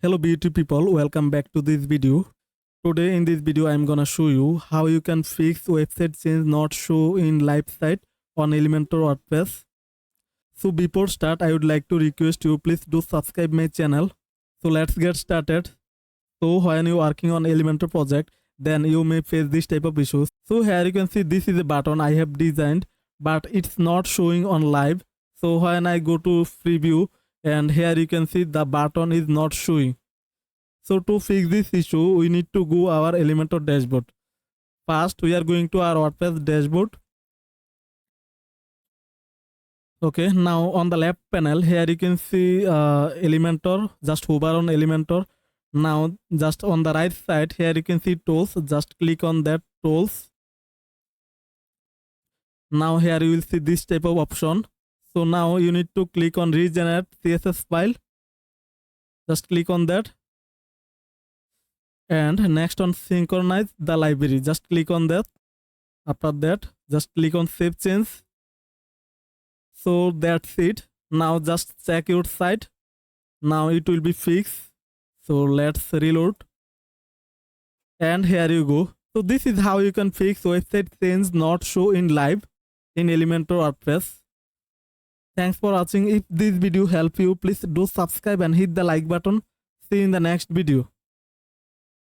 Hello beauty people, welcome back to this video. Today in this video I'm gonna show you how you can fix website change not show in live site on Elementor WordPress. So before start I would like to request you please do subscribe my channel. So let's get started. So when you working on Elementor project then you may face this type of issues. So here you can see this is a button I have designed but it's not showing on live. So when I go to preview and here you can see the button is not showing. So to fix this issue, we need to go our Elementor dashboard. First, we are going to our WordPress dashboard. Okay, now on the left panel, here you can see Elementor. Just hover on Elementor. Now, just on the right side, here you can see tools. Just click on that tools. Now here you will see this type of option. So now you need to click on regenerate CSS file. Just click on that. And next on synchronize the library, just click on that. After that just click on save change. So that's it. Now just check your site. Now it will be fixed. So let's reload and here you go. So this is how you can fix website change not show in live in Elementor WordPress. Thanks for watching. If this video helped you, please do subscribe and hit the like button. See you in the next video.